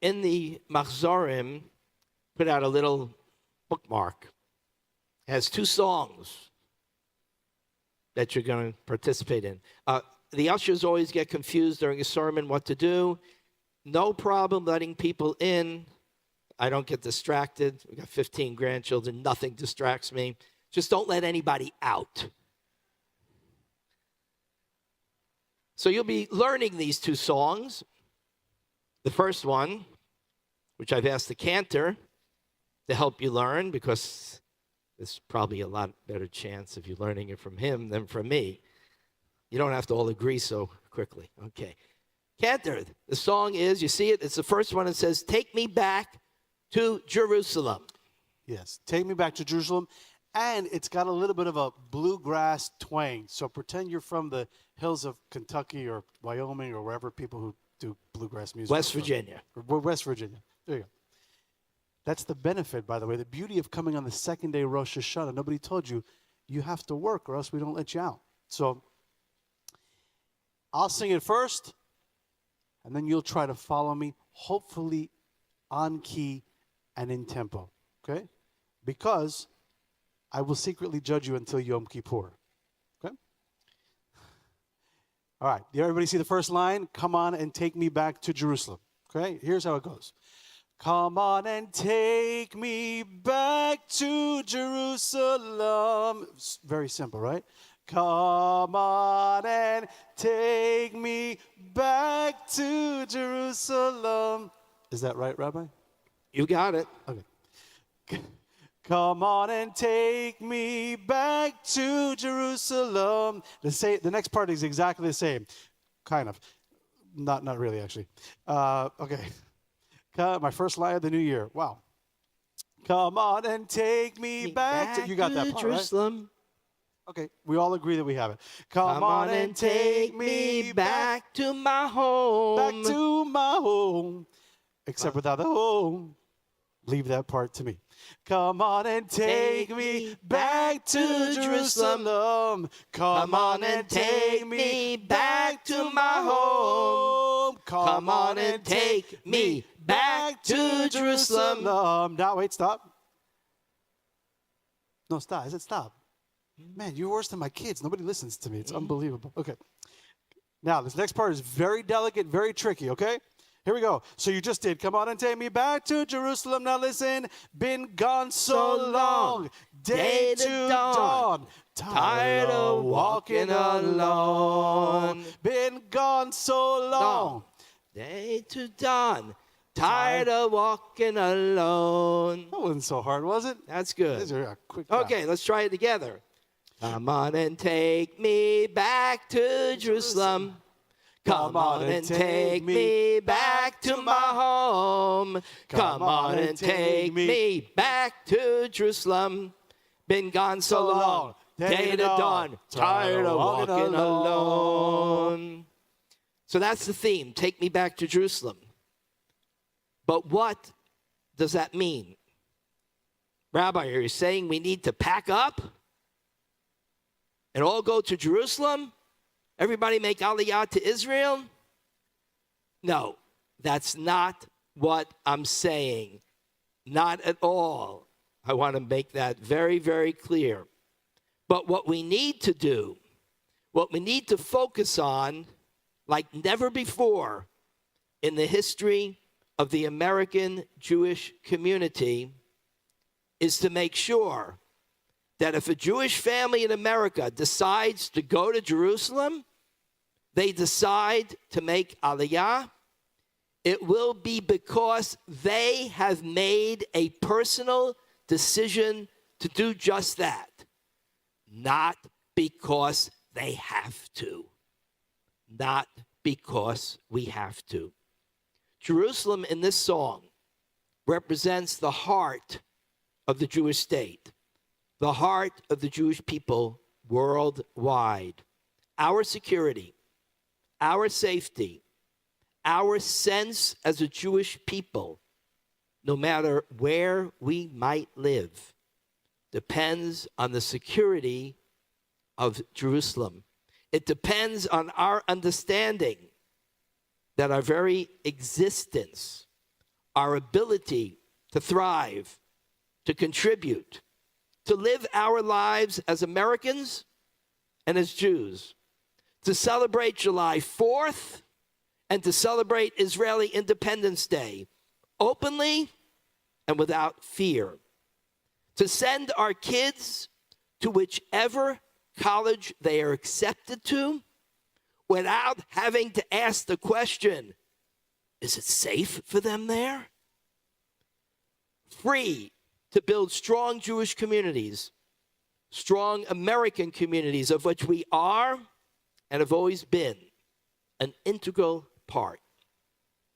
in the Machzorim, put out a little bookmark. It has 2 songs that you're going to participate in. The ushers always get confused during a sermon what to do. No problem letting people in. I don't get distracted. We got 15 grandchildren. Nothing distracts me. Just don't let anybody out. So you'll be learning these 2 songs. The first one, which I've asked the cantor to help you learn, because there's probably a lot better chance of you learning it from him than from me. You don't have to all agree so quickly. Okay. Cantor, the song is, you see it? It's the first one. It says, "Take me back to Jerusalem." Yes, "Take me back to Jerusalem." And it's got a little bit of a bluegrass twang. So pretend you're from the hills of Kentucky or Wyoming or wherever people who do bluegrass music. West Virginia. West Virginia. There you go. That's the benefit, by the way. The beauty of coming on the second day of Rosh Hashanah. Nobody told you, you have to work or else we don't let you out. So I'll sing it first, and then you'll try to follow me, hopefully on key and in tempo, okay? Because I will secretly judge you until Yom Kippur, okay? All right, did everybody see the first line? Come on and take me back to Jerusalem, okay? Here's how it goes. Come on and take me back to Jerusalem. It's very simple, right? Come on and take me back to Jerusalem. Is that right, Rabbi? You got it. Okay. Come on and take me back to Jerusalem. The next part is exactly the same. Kind of. Not really, actually. Okay. My first line of the new year. Wow. Come on and take me back to... You got that part, Jerusalem. Right? Okay, we all agree that we have it. Come on and take me back to my home. Back to my home. Except without the home. Leave that part to me. Come on and take me back to Jerusalem. Come on and take me back to my home. Come on and take me back to Jerusalem. Now, wait, stop. No, stop. I said stop. Man, you're worse than my kids. Nobody listens to me. It's unbelievable. Okay. Now, this next part is very delicate, very tricky, okay? Here we go. So you just did. Come on and take me back to Jerusalem. Now listen. Been gone so long. Day to dawn. Tired of walking alone. Been gone so long. Day to dawn. Tired of walking alone. That wasn't so hard, was it? That's good. These are a quick Okay, let's try it together. Come on and take me back to Jerusalem. Come on and take me back to my home. Come on and take me back to Jerusalem. Been gone so long, day to dawn, tired of walking alone. So that's the theme, take me back to Jerusalem. But what does that mean? Rabbi, are you saying we need to pack up and all go to Jerusalem? Everybody make Aliyah to Israel? No, that's not what I'm saying. Not at all. I want to make that very, very clear. But what we need to do, what we need to focus on, like never before in the history of the American Jewish community, is to make sure that if a Jewish family in America decides to go to Jerusalem, they decide to make Aliyah, it will be because they have made a personal decision to do just that, not because they have to. Not because we have to. Jerusalem in this song represents the heart of the Jewish state, the heart of the Jewish people worldwide. Our security, our safety, our sense as a Jewish people, no matter where we might live, depends on the security of Jerusalem. It depends on our understanding that our very existence, our ability to thrive, to contribute, to live our lives as Americans and as Jews, to celebrate July 4th and to celebrate Israeli Independence Day openly and without fear, to send our kids to whichever college they are accepted to without having to ask the question, is it safe for them there? Free to build strong Jewish communities, strong American communities, of which we are and have always been an integral part.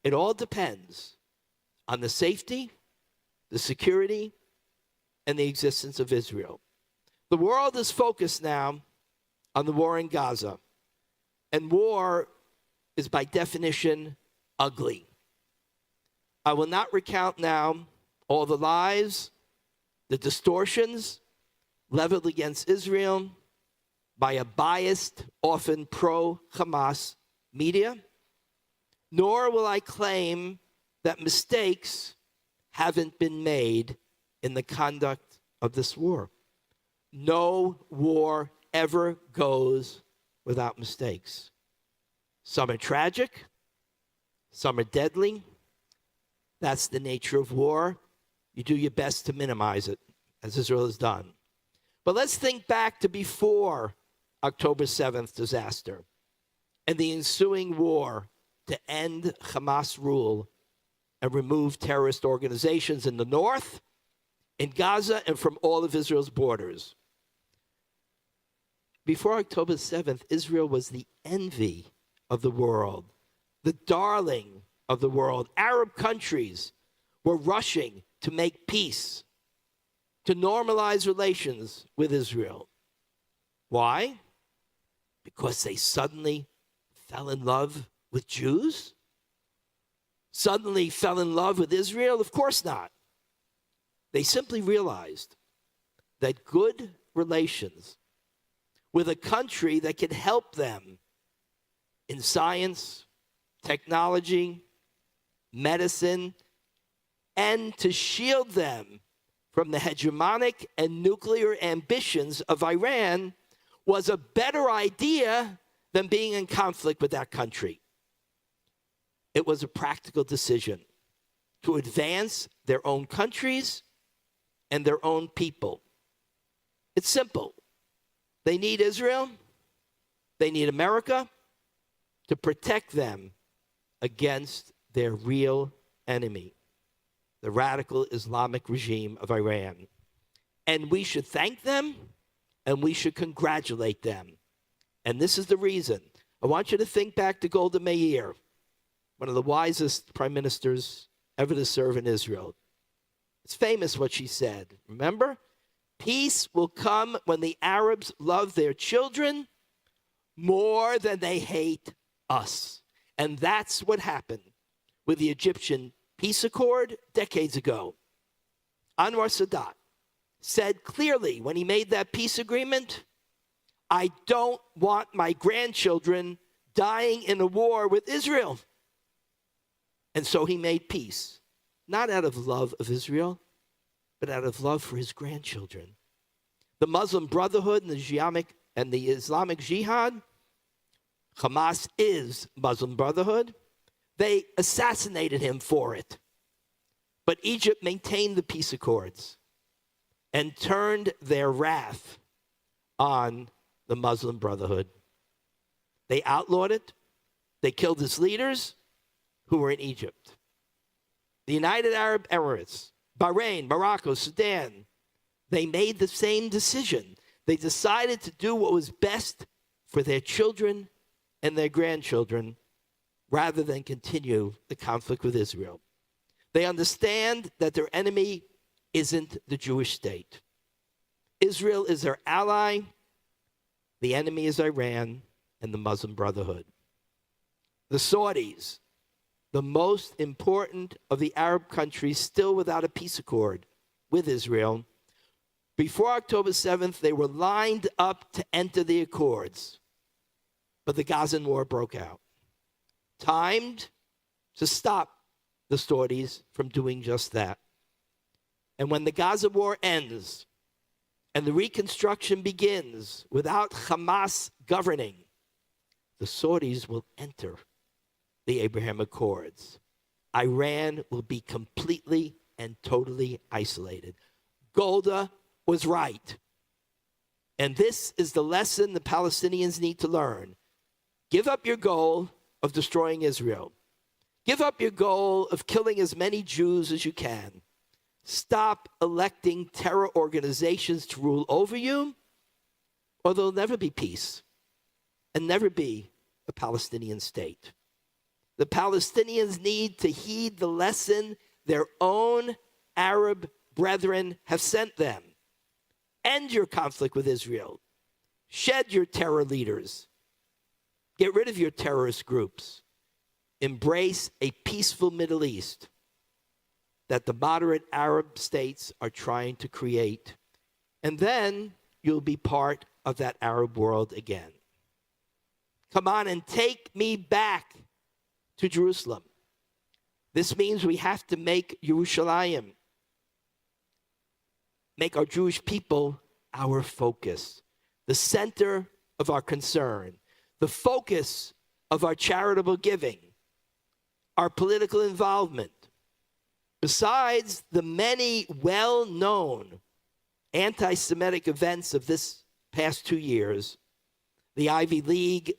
It all depends on the safety, the security, and the existence of Israel. The world is focused now on the war in Gaza, and war is by definition ugly. I will not recount now all the lies, the distortions leveled against Israel by a biased, often pro-Hamas media, nor will I claim that mistakes haven't been made in the conduct of this war. No war ever goes without mistakes. Some are tragic, some are deadly. That's the nature of war. You do your best to minimize it, as Israel has done. But let's think back to before October 7th disaster and the ensuing war to end Hamas rule and remove terrorist organizations in the north, in Gaza, and from all of Israel's borders. Before October 7th, Israel was the envy of the world, the darling of the world. Arab countries were rushing to make peace, to normalize relations with Israel. Why? Because they suddenly fell in love with Jews? Suddenly fell in love with Israel? Of course not. They simply realized that good relations with a country that could help them in science, technology, medicine, and to shield them from the hegemonic and nuclear ambitions of Iran was a better idea than being in conflict with that country. It was a practical decision to advance their own countries and their own people. It's simple. They need Israel. They need America to protect them against their real enemy, the radical Islamic regime of Iran. And we should thank them and we should congratulate them. And this is the reason. I want you to think back to Golda Meir, one of the wisest prime ministers ever to serve in Israel. It's famous what she said. Remember? Peace will come when the Arabs love their children more than they hate us. And that's what happened with the Egyptian peace accord decades ago. Anwar Sadat said clearly when he made that peace agreement, I don't want my grandchildren dying in a war with Israel. And so he made peace, not out of love of Israel, but out of love for his grandchildren. The Muslim Brotherhood and the Islamic Jihad, Hamas is Muslim Brotherhood. They assassinated him for it. But Egypt maintained the peace accords and turned their wrath on the Muslim Brotherhood. They outlawed it. They killed its leaders who were in Egypt. The United Arab Emirates, Bahrain, Morocco, Sudan, they made the same decision. They decided to do what was best for their children and their grandchildren rather than continue the conflict with Israel. They understand that their enemy isn't the Jewish state. Israel is their ally. The enemy is Iran and the Muslim Brotherhood. The Saudis, the most important of the Arab countries still without a peace accord with Israel, before October 7th, they were lined up to enter the accords. But the Gazan war broke out, timed to stop the Saudis from doing just that. And when the Gaza war ends and the reconstruction begins without Hamas governing, the Saudis will enter the Abraham Accords. Iran will be completely and totally isolated. Golda was right. And this is the lesson the Palestinians need to learn. Give up your goal of destroying Israel. Give up your goal of killing as many Jews as you can. Stop electing terror organizations to rule over you, or there'll never be peace and never be a Palestinian state. The Palestinians need to heed the lesson their own Arab brethren have sent them. End your conflict with Israel. Shed your terror leaders. Get rid of your terrorist groups. Embrace a peaceful Middle East that the moderate Arab states are trying to create. And then you'll be part of that Arab world again. Come on and take me back to Jerusalem. This means we have to make Yerushalayim, make our Jewish people our focus, the center of our concern, the focus of our charitable giving, our political involvement. Besides the many well-known anti-Semitic events of this past 2 years, the Ivy League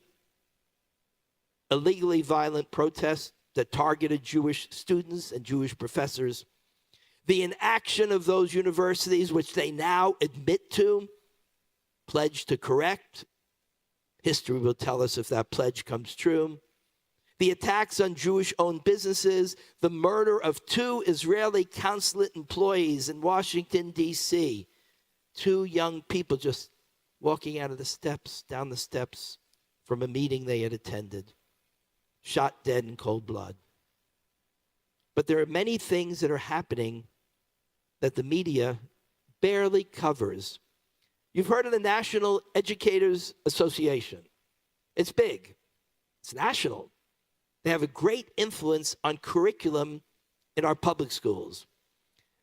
illegally violent protests that targeted Jewish students and Jewish professors, the inaction of those universities, which they now admit to, pledge to correct. History will tell us if that pledge comes true. The attacks on Jewish-owned businesses, the murder of 2 Israeli consulate employees in Washington, D.C., 2 young people just walking out of the steps, down the steps from a meeting they had attended, shot dead in cold blood. But there are many things that are happening that the media barely covers. You've heard of the National Educators Association. It's big. It's national. They have a great influence on curriculum in our public schools.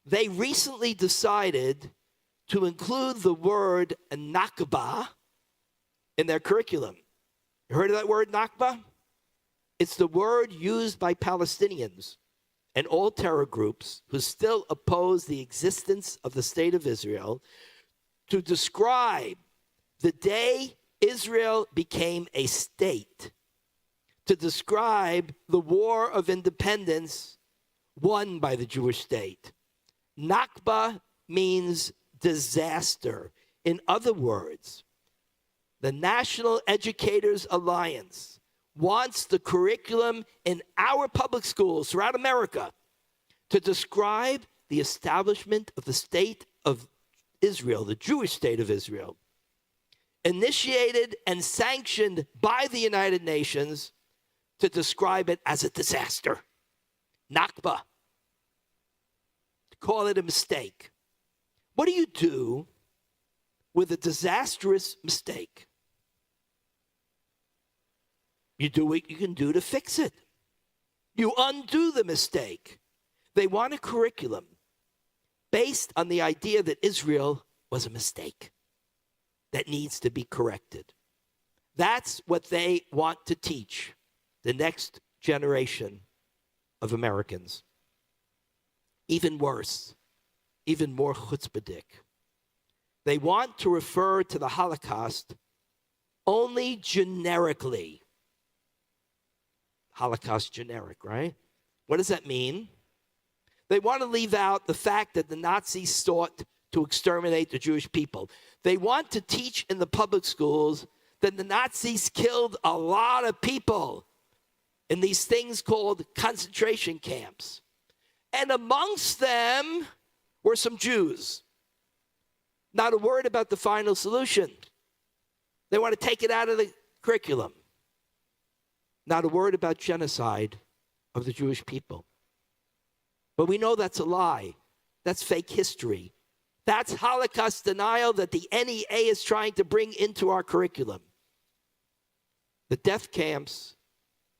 They recently decided to include the word Nakba in their curriculum. You heard of that word, Nakba? It's the word used by Palestinians and all terror groups who still oppose the existence of the state of Israel to describe the day Israel became a state, to describe the war of independence won by the Jewish state. Nakba means disaster. In other words, the National Educators Alliance wants the curriculum in our public schools throughout America to describe the establishment of the state of Israel, the Jewish state of Israel, initiated and sanctioned by the United Nations, to describe it as a disaster. Nakba. To call it a mistake. What do you do with a disastrous mistake? You do what you can do to fix it. You undo the mistake. They want a curriculum based on the idea that Israel was a mistake that needs to be corrected. That's what they want to teach the next generation of Americans. Even worse, even more chutzpahdik. They want to refer to the Holocaust only generically. Holocaust generic, right? What does that mean? They want to leave out the fact that the Nazis sought to exterminate the Jewish people. They want to teach in the public schools that the Nazis killed a lot of people in these things called concentration camps. And amongst them were some Jews. Not a word about the final solution. They want to take it out of the curriculum. Not a word about genocide of the Jewish people. But we know that's a lie. That's fake history. That's Holocaust denial that the NEA is trying to bring into our curriculum. The death camps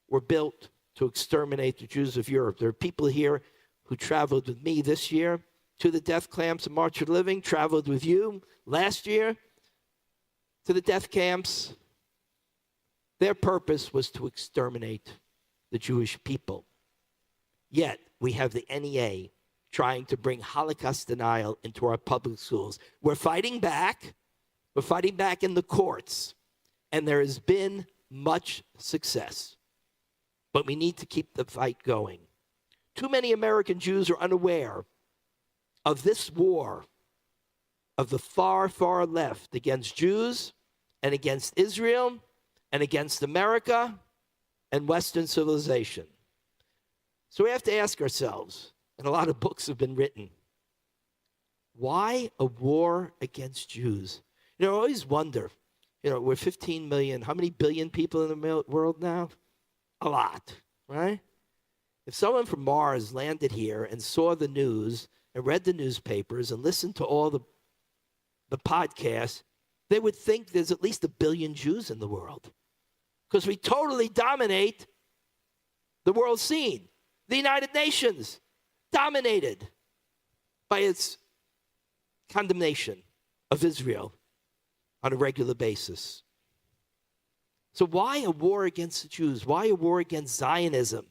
were built to exterminate the Jews of Europe. There are people here who traveled with me this year to the death camps and March of the Living, traveled with you last year to the death camps. Their purpose was to exterminate the Jewish people. Yet, we have the NEA trying to bring Holocaust denial into our public schools. We're fighting back. We're fighting back in the courts. And there has been much success. But we need to keep the fight going. Too many American Jews are unaware of this war of the far, far left against Jews and against Israel and against America and Western civilization. So we have to ask ourselves, and a lot of books have been written, why a war against Jews? I always wonder, we're 15 million. How many billion people in the world now? A lot, right? If someone from Mars landed here and saw the news and read the newspapers and listened to all the podcasts, they would think there's at least 1 billion Jews in the world. Because we totally dominate the world scene. The United Nations dominated by its condemnation of Israel on a regular basis. So why a war against the Jews? Why a war against Zionism?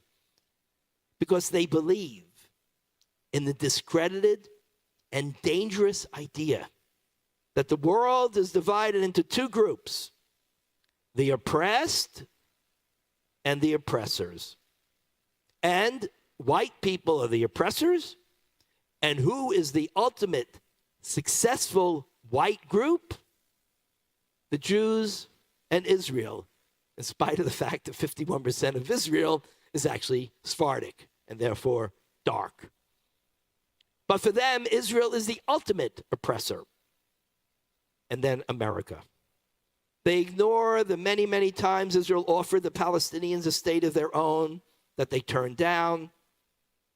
Because they believe in the discredited and dangerous idea that the world is divided into two groups, the oppressed and the oppressors. And white people are the oppressors. And who is the ultimate successful white group? The Jews and Israel, in spite of the fact that 51% of Israel is actually Sephardic and therefore dark. But for them, Israel is the ultimate oppressor. And then America. They ignore the many, many times Israel offered the Palestinians a state of their own that they turned down.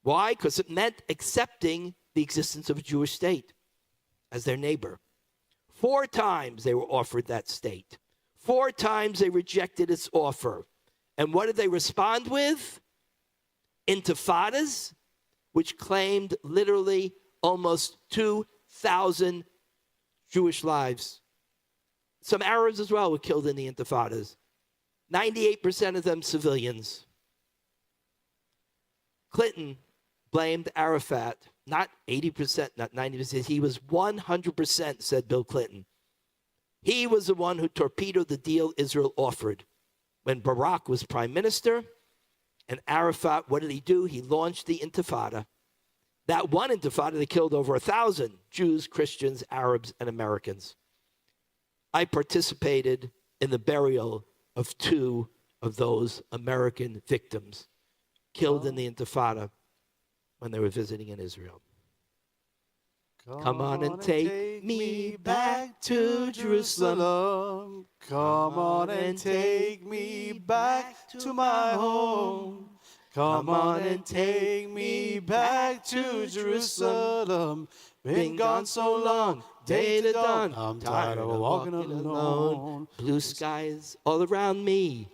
Why? Because it meant accepting the existence of a Jewish state as their neighbor. 4 times they were offered that state. 4 times they rejected its offer. And what did they respond with? Intifadas, which claimed literally almost 2,000 Jewish lives. Some Arabs as well were killed in the Intifadas. 98% of them civilians. Clinton blamed Arafat, not 80%, not 90%. He was 100%, said Bill Clinton. He was the one who torpedoed the deal Israel offered. When Barack was prime minister, and Arafat, what did he do? He launched the Intifada. That one Intifada, they killed over 1,000 Jews, Christians, Arabs, and Americans. I participated in the burial of 2 of those American victims killed in the Intifada when they were visiting in Israel. Come on and take me back to Jerusalem. Come on and take me back to my home. Come on and take me back to Jerusalem. Been gone so long, day to dawn. I'm tired of walking alone. Blue skies all around me,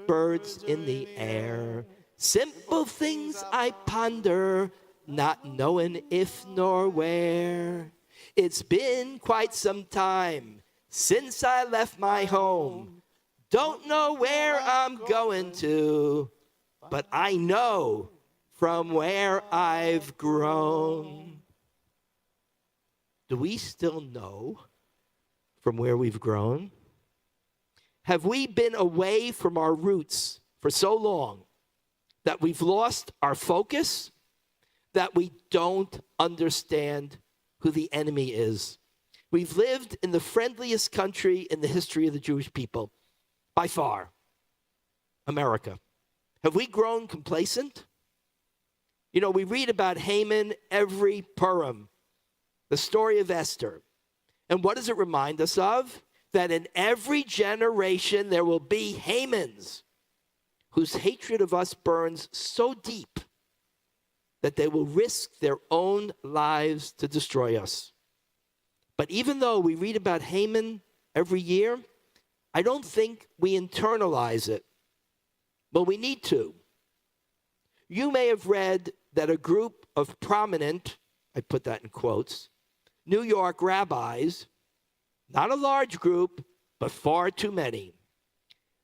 birds in the air. Simple things I ponder, not knowing if nor where. It's been quite some time since I left my home. Don't know where I'm going to, but I know from where I've grown. Do we still know from where we've grown? Have we been away from our roots for so long that we've lost our focus, that we don't understand who the enemy is? We've lived in the friendliest country in the history of the Jewish people, by far, America. Have we grown complacent? We read about Haman every Purim, the story of Esther. And what does it remind us of? That in every generation there will be Hamans whose hatred of us burns so deep that they will risk their own lives to destroy us. But even though we read about Haman every year, I don't think we internalize it. But we need to. You may have read that a group of prominent, I put that in quotes, New York rabbis, not a large group, but far too many,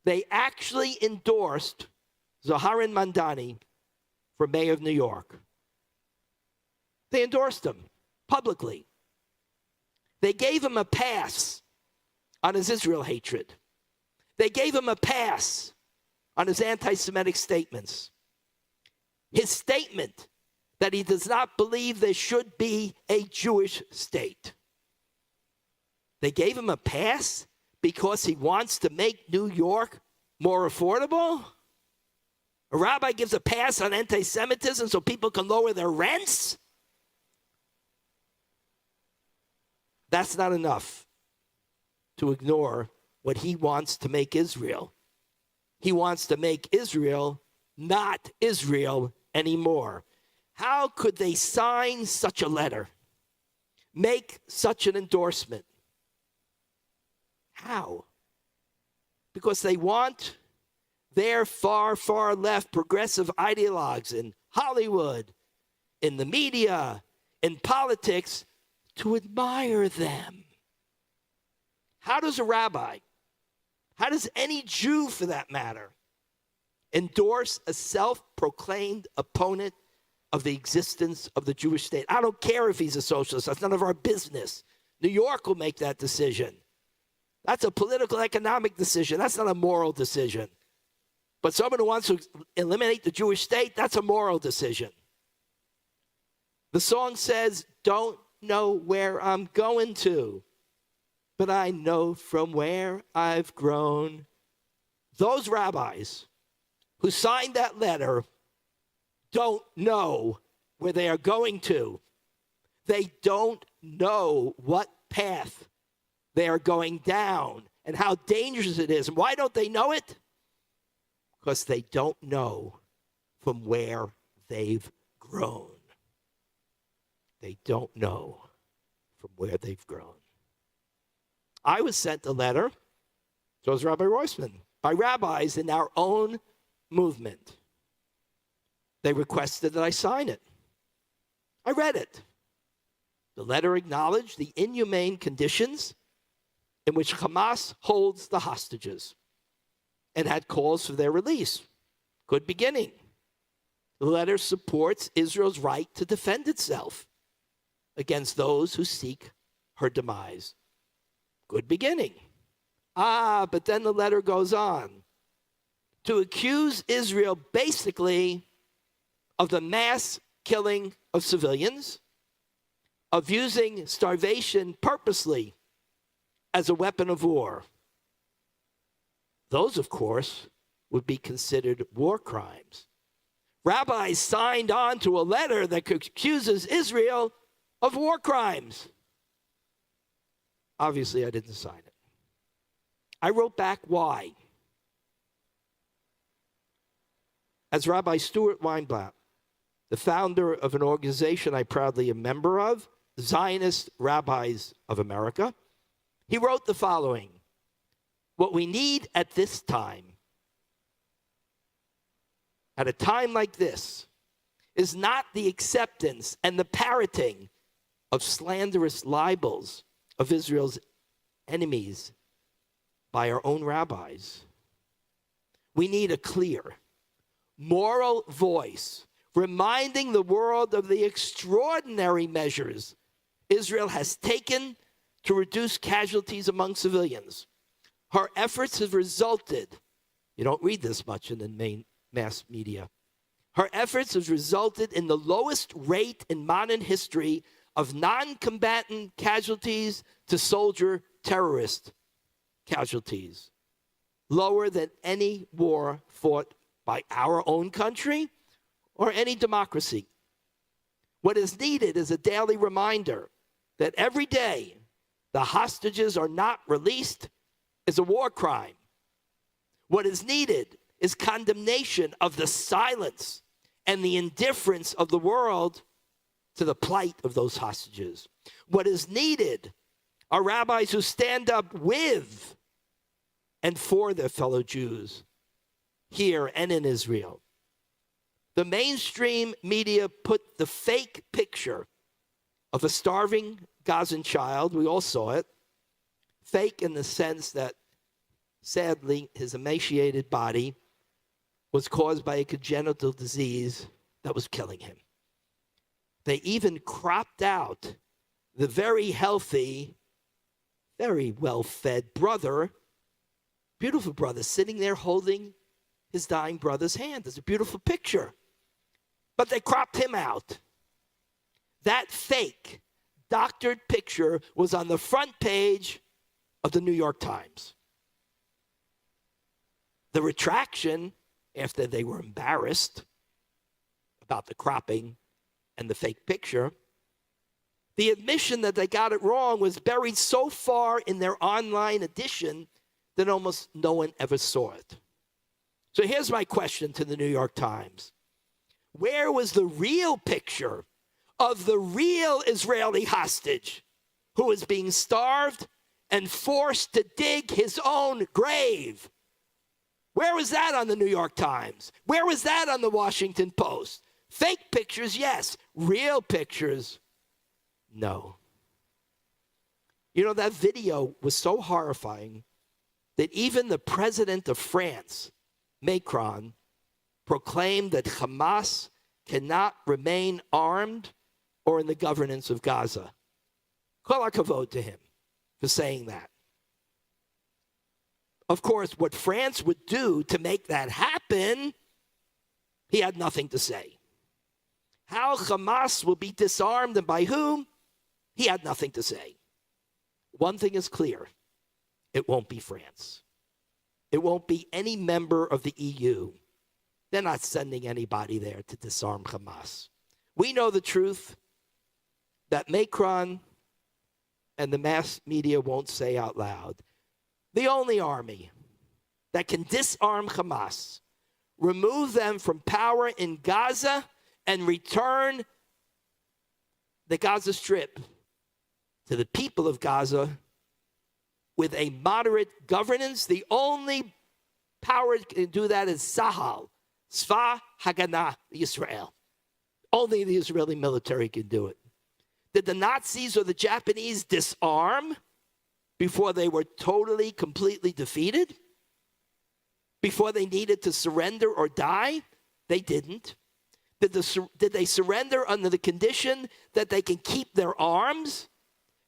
they actually endorsed Zaharin Mandani for mayor of New York. They endorsed him publicly. They gave him a pass on his Israel hatred. They gave him a pass on his anti-Semitic statements. His statement that he does not believe there should be a Jewish state. They gave him a pass because he wants to make New York more affordable? A rabbi gives a pass on anti-Semitism so people can lower their rents? That's not enough to ignore what he wants to make Israel. He wants to make Israel not Israel anymore. How could they sign such a letter? Make such an endorsement? How? Because they want their far, far left progressive ideologues in Hollywood, in the media, in politics, to admire them. How does a rabbi, how does any Jew for that matter, endorse a self-proclaimed opponent of the existence of the Jewish state? I don't care if he's a socialist. That's none of our business. New York will make that decision. That's a political, economic decision. That's not a moral decision. But someone who wants to eliminate the Jewish state, that's a moral decision. The song says, don't know where I'm going to, but I know from where I've grown. Those rabbis who signed that letter don't know where they are going to. They don't know what path they are going down and how dangerous it is. And why don't they know it? Because they don't know from where they've grown. They don't know from where they've grown. I was sent a letter, so was Rabbi Roisman, by rabbis in our own movement. They requested that I sign it. I read it. The letter acknowledged the inhumane conditions in which Hamas holds the hostages and had calls for their release. Good beginning. The letter supports Israel's right to defend itself against those who seek her demise. Good beginning. But then the letter goes on to accuse Israel basically of the mass killing of civilians, of using starvation purposely as a weapon of war. Those, of course, would be considered war crimes. Rabbis signed on to a letter that accuses Israel of war crimes. Obviously, I didn't sign it. I wrote back why. As Rabbi Stuart Weinblatt, the founder of an organization I proudly am a member of, Zionist Rabbis of America, he wrote the following: what we need at this time, at a time like this, is not the acceptance and the parroting of slanderous libels of Israel's enemies by our own rabbis. We need a clear, moral voice reminding the world of the extraordinary measures Israel has taken to reduce casualties among civilians. Her efforts have resulted, you don't read this much in the main mass media, her efforts have resulted in the lowest rate in modern history of non-combatant casualties to soldier terrorist casualties, lower than any war fought by our own country or any democracy. What is needed is a daily reminder that every day the hostages are not released is a war crime. What is needed is condemnation of the silence and the indifference of the world to the plight of those hostages. What is needed are rabbis who stand up with and for their fellow Jews here and in Israel. The mainstream media put the fake picture of a starving Gazan child, we all saw it, fake in the sense that, sadly, his emaciated body was caused by a congenital disease that was killing him. They even cropped out the very healthy, very well-fed brother, beautiful brother, sitting there holding his dying brother's hand. It's a beautiful picture. But they cropped him out. That fake, doctored picture was on the front page of the New York Times. The retraction, after they were embarrassed about the cropping and the fake picture, the admission that they got it wrong was buried so far in their online edition that almost no one ever saw it. So here's my question to the New York Times. Where was the real picture of the real Israeli hostage who was being starved and forced to dig his own grave? Where was that on the New York Times? Where was that on the Washington Post? Fake pictures, yes. Real pictures, no. You know, that video was so horrifying that even the president of France, Macron, proclaimed that Hamas cannot remain armed or in the governance of Gaza. Kol hakavod to him for saying that. Of course, what France would do to make that happen, he had nothing to say. How Hamas will be disarmed and by whom, he had nothing to say. One thing is clear. It won't be France. It won't be any member of the EU. They're not sending anybody there to disarm Hamas. We know the truth that Macron and the mass media won't say out loud. The only army that can disarm Hamas, remove them from power in Gaza, and return the Gaza Strip to the people of Gaza with a moderate governance, the only power that can do that is Sahal, Tzva Haganah Yisrael. Only the Israeli military can do it. Did the Nazis or the Japanese disarm before they were totally, completely defeated? Before they needed to surrender or die? They didn't. Did they surrender under the condition that they can keep their arms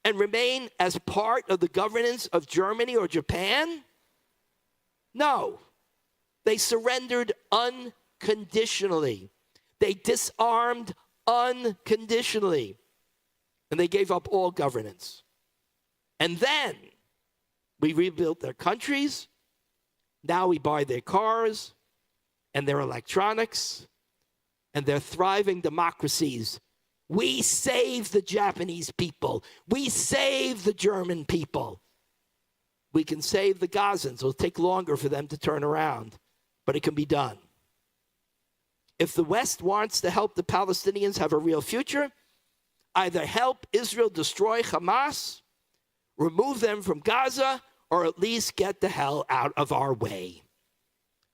and remain as part of the governance of Germany or Japan? No. They surrendered unconditionally. They disarmed unconditionally. And they gave up all governance. And then we rebuilt their countries. Now we buy their cars and their electronics and their thriving democracies. We saved the Japanese people. We saved the German people. We can save the Gazans. It'll take longer for them to turn around, but it can be done. If the West wants to help the Palestinians have a real future, either help Israel destroy Hamas, remove them from Gaza, or at least get the hell out of our way.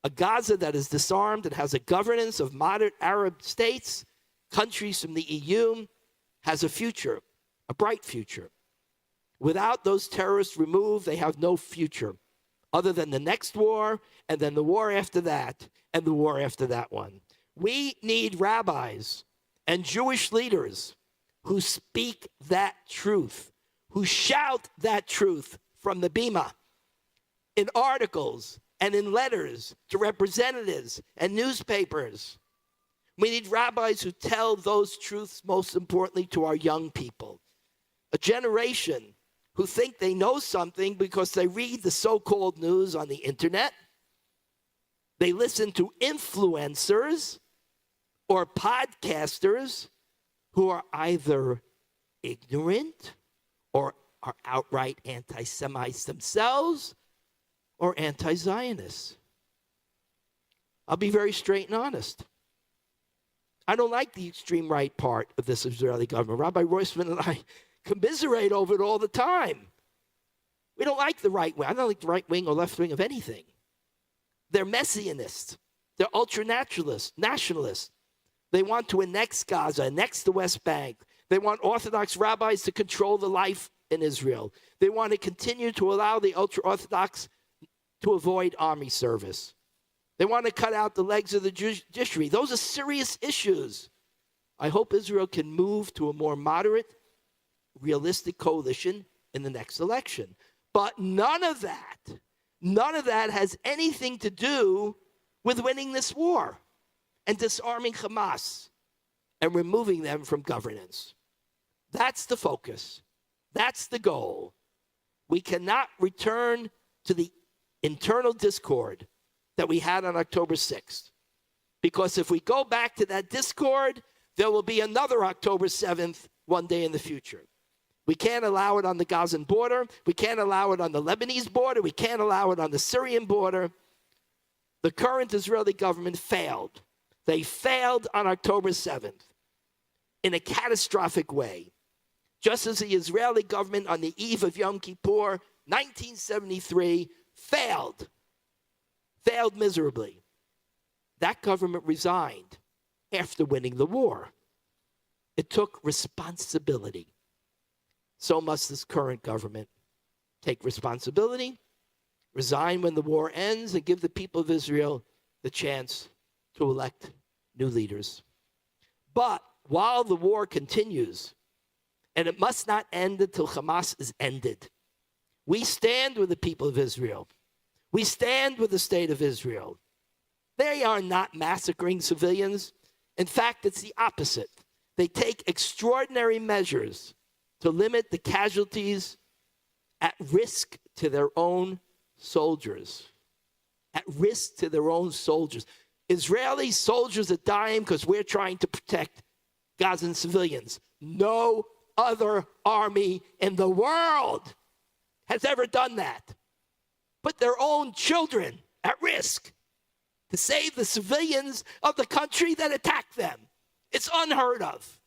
A Gaza that is disarmed and has a governance of moderate Arab states, countries from the EU, has a future, a bright future. Without those terrorists removed, they have no future, other than the next war, and then the war after that, and the war after that one. We need rabbis and Jewish leaders who speak that truth, who shout that truth from the bima, in articles and in letters to representatives and newspapers. We need rabbis who tell those truths, most importantly, to our young people. A generation who think they know something because they read the so-called news on the internet. They listen to influencers or podcasters who are either ignorant or are outright anti-Semites themselves or anti-Zionists. I'll be very straight and honest. I don't like the extreme right part of this Israeli government. Rabbi Roisman and I commiserate over it all the time. We don't like the right wing. I don't like the right wing or left wing of anything. They're messianists. They're ultra-nationalists. They want to annex Gaza, annex the West Bank. They want Orthodox rabbis to control the life in Israel. They want to continue to allow the ultra-Orthodox to avoid army service. They want to cut out the legs of the judiciary. Those are serious issues. I hope Israel can move to a more moderate, realistic coalition in the next election. But none of that has anything to do with winning this war and disarming Hamas and removing them from governance. That's the focus. That's the goal. We cannot return to the internal discord that we had on October 6th. Because if we go back to that discord, there will be another October 7th one day in the future. We can't allow it on the Gazan border. We can't allow it on the Lebanese border. We can't allow it on the Syrian border. The current Israeli government failed. They failed on October 7th in a catastrophic way. Just as the Israeli government on the eve of Yom Kippur, 1973, failed miserably. That government resigned after winning the war. It took responsibility. So must this current government take responsibility, resign when the war ends, and give the people of Israel the chance to elect new leaders. But while the war continues, and it must not end until Hamas is ended, we stand with the people of Israel. We stand with the state of Israel. They are not massacring civilians. In fact, it's the opposite. They take extraordinary measures to limit the casualties at risk to their own soldiers. At risk to their own soldiers. Israeli soldiers are dying because we're trying to protect Gazan civilians. No other army in the world has ever done that. Put their own children at risk to save the civilians of the country that attacked them. It's unheard of.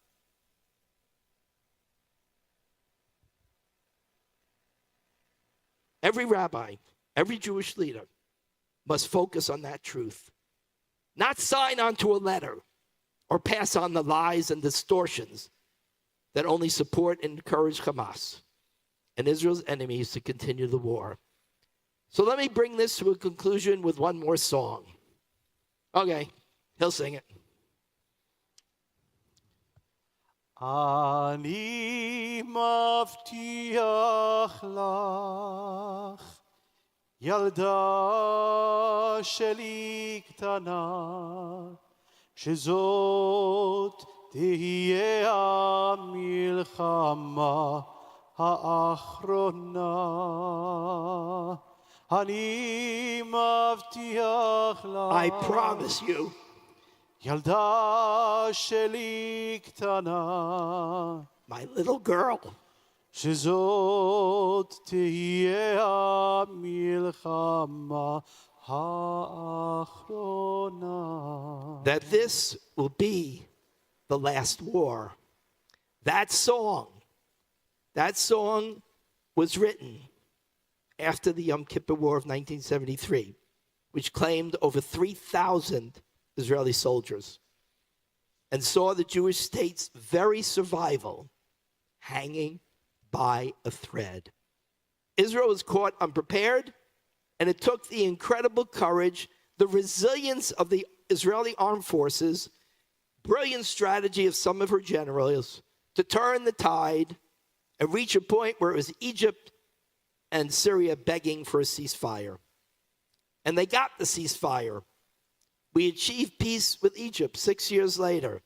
Every rabbi, every Jewish leader must focus on that truth. Not sign onto a letter or pass on the lies and distortions that only support and encourage Hamas and Israel's enemies to continue the war. So let me bring this to a conclusion with one more song. Okay, he'll sing it. אני מבטיח לך, ילדה שלי קטנה, שזאת תהיה המלחמה האחרונה. אני מבטיח לך, I promise you, ילדה שלי קטנה, my little girl, שזאת תהיה המלחמה האחרונה. that this will be the last war. That song was written after the Yom Kippur War of 1973, which claimed over 3,000 Israeli soldiers and saw the Jewish state's very survival hanging by a thread. Israel was caught unprepared, and it took the incredible courage, the resilience of the Israeli armed forces, brilliant strategy of some of her generals to turn the tide and reach a point where it was Egypt and Syria begging for a ceasefire. And they got the ceasefire. We achieved peace with Egypt 6 years later.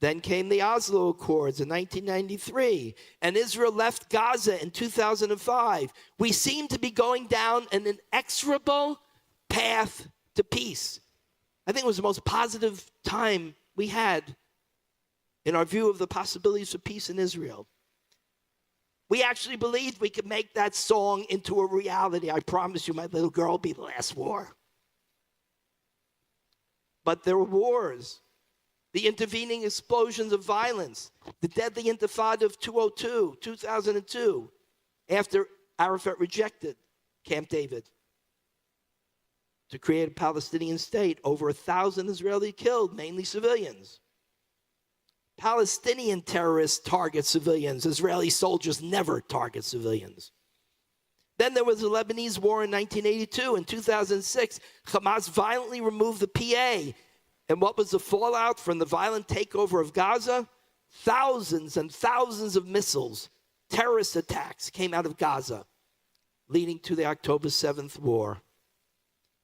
Then came the Oslo Accords in 1993, and Israel left Gaza in 2005. We seem to be going down an inexorable path to peace. I think it was the most positive time we had in our view of the possibilities for peace in Israel. We actually believed we could make that song into a reality. I promise you, my little girl will be the last war. But there were wars, the intervening explosions of violence, the deadly intifada of 2002, after Arafat rejected Camp David to create a Palestinian state, over 1,000 Israelis killed, mainly civilians. Palestinian terrorists target civilians. Israeli soldiers never target civilians. Then there was the Lebanese war in 1982. In 2006, Hamas violently removed the PA. And what was the fallout from the violent takeover of Gaza? Thousands and thousands of missiles, terrorist attacks came out of Gaza, leading to the October 7th war,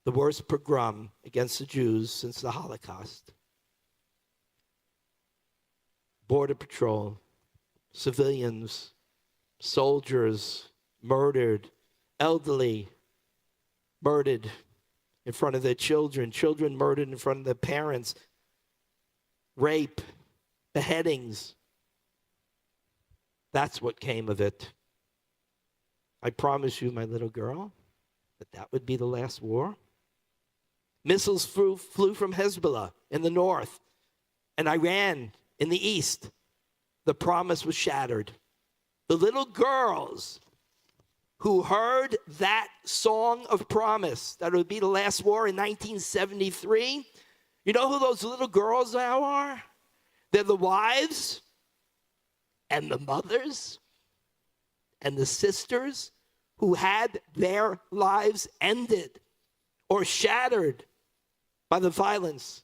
the worst pogrom against the Jews since the Holocaust. Border Patrol, civilians, soldiers murdered, elderly murdered in front of their children, children murdered in front of their parents, rape, beheadings. That's what came of it. I promise you, my little girl, that would be the last war. Missiles flew from Hezbollah in the north and Iran in the east. The promise was shattered. The little girls who heard that song of promise, that it would be the last war in 1973, you know who those little girls now are? They're the wives and the mothers and the sisters who had their lives ended or shattered by the violence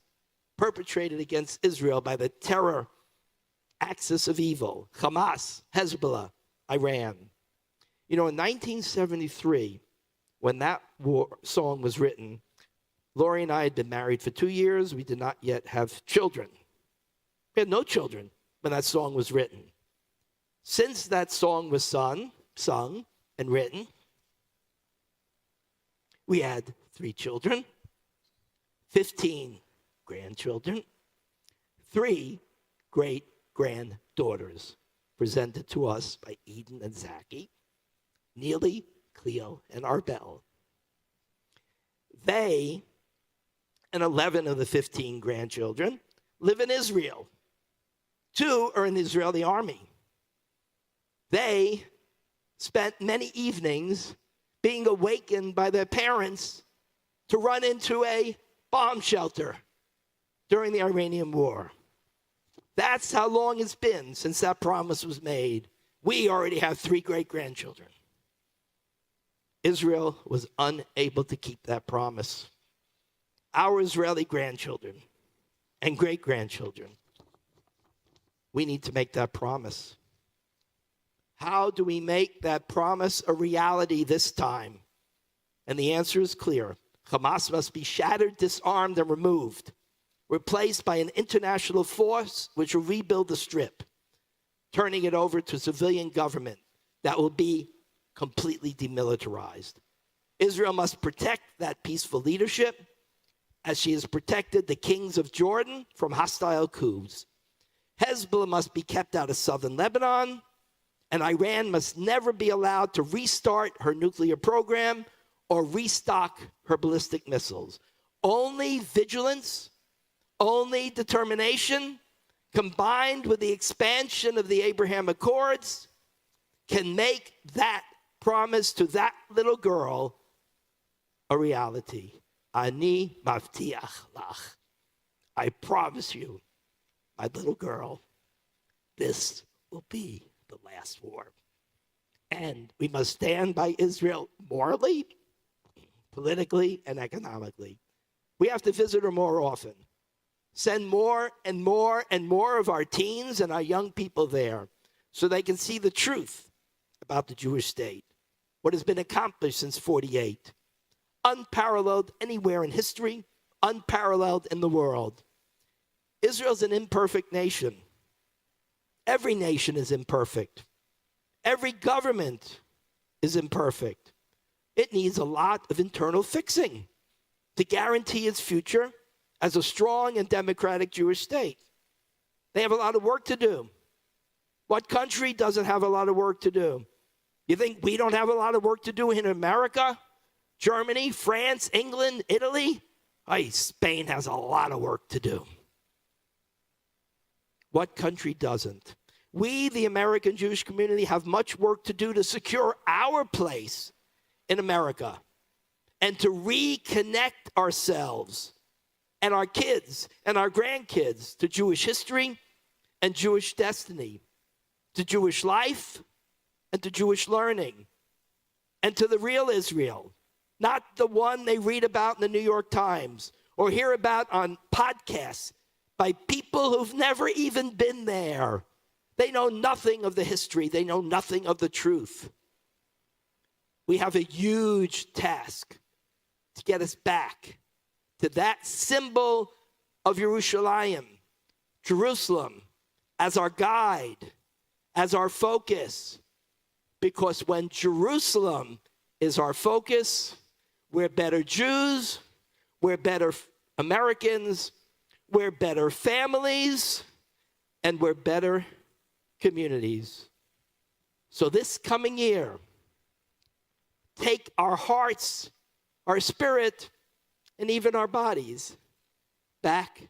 perpetrated against Israel by the terror axis of evil, Hamas, Hezbollah, Iran. You know, in 1973, when that song was written, Lori and I had been married for 2 years. We did not yet have children. We had no children when that song was written. Since that song was sung and written, we had 3 children, 15 grandchildren, 3 great-granddaughters presented to us by Eden and Zachy, Neely, Cleo, and Arbel. They and 11 of the 15 grandchildren live in Israel. 2 are in the Israeli army. They spent many evenings being awakened by their parents to run into a bomb shelter during the Iranian war. That's how long it's been since that promise was made. We already have 3 great-grandchildren. Israel was unable to keep that promise. Our Israeli grandchildren and great-grandchildren, we need to make that promise. How do we make that promise a reality this time? And the answer is clear. Hamas must be shattered, disarmed, and removed, replaced by an international force which will rebuild the Strip, turning it over to civilian government that will be completely demilitarized. Israel must protect that peaceful leadership as she has protected the kings of Jordan from hostile coups. Hezbollah must be kept out of southern Lebanon, and Iran must never be allowed to restart her nuclear program or restock her ballistic missiles. Only vigilance, only determination, combined with the expansion of the Abraham Accords, can make that promise to that little girl a reality. Ani mavtiach lach. I promise you, my little girl, this will be the last war. And we must stand by Israel morally, politically, and economically. We have to visit her more often. Send more and more and more of our teens and our young people there so they can see the truth about the Jewish state, what has been accomplished since 48. Unparalleled anywhere in history, unparalleled in the world. Israel's an imperfect nation. Every nation is imperfect. Every government is imperfect. It needs a lot of internal fixing to guarantee its future as a strong and democratic Jewish state. They have a lot of work to do. What country doesn't have a lot of work to do? You think we don't have a lot of work to do in America? Germany, France, England, Italy? Hey, Spain has a lot of work to do. What country doesn't? We, the American Jewish community, have much work to do to secure our place in America and to reconnect ourselves and our kids and our grandkids to Jewish history and Jewish destiny, to Jewish life and to Jewish learning, and to the real Israel, not the one they read about in the New York Times or hear about on podcasts by people who've never even been there. They know nothing of the history. They know nothing of the truth. We have a huge task to get us back to that symbol of Yerushalayim, Jerusalem, as our guide, as our focus. Because when Jerusalem is our focus, we're better Jews, we're better Americans, we're better families, and we're better communities. So this coming year, take our hearts, our spirit, and even our bodies back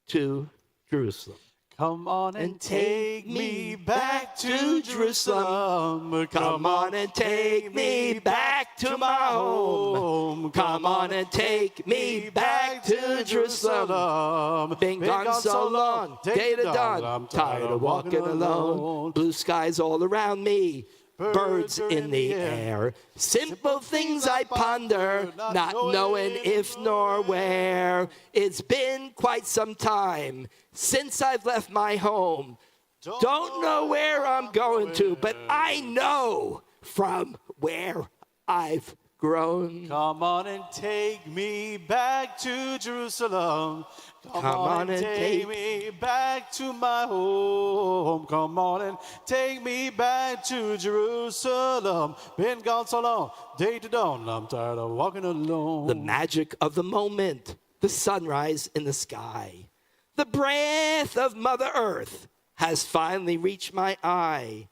to Jerusalem. Come on and take me back to Jerusalem. Come on and take me back to my home. Come on and take me back to Jerusalem. Been gone so long, day to dawn. I'm tired of walking alone. Blue skies all around me. Birds in the air. Simple things I ponder, not knowing if nor where. It's been quite some time since I've left my home. Don't know where I'm going to, but I know from where I've grown. Come on and take me back to Jerusalem. Come on and take me back to my home. Come on and take me back to Jerusalem. Been gone so long, day to dawn. I'm tired of walking alone. The magic of the moment, the sunrise in the sky. The breath of Mother Earth has finally reached my eye.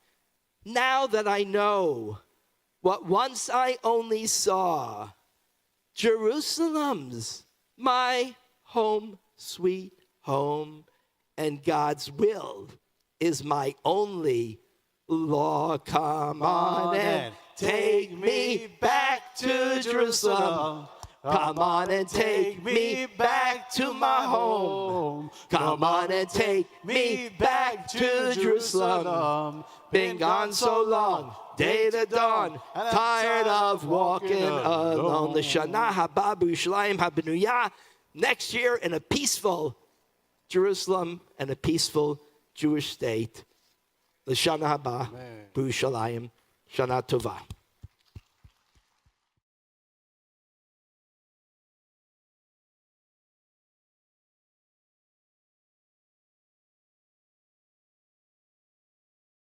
Now that I know what once I only saw, Jerusalem's my home, sweet home, and God's will is my only law. Come on and take me back to Jerusalem. Come on and take me back to my home. Come on and take me back to Jerusalem. Been gone so long, day to dawn, tired of walking alone. L'Shana haba b'Yerushalayim habenuyah. Next year in a peaceful Jerusalem and a peaceful Jewish state. L'Shana haba b'Yerushalayim. Shana tova.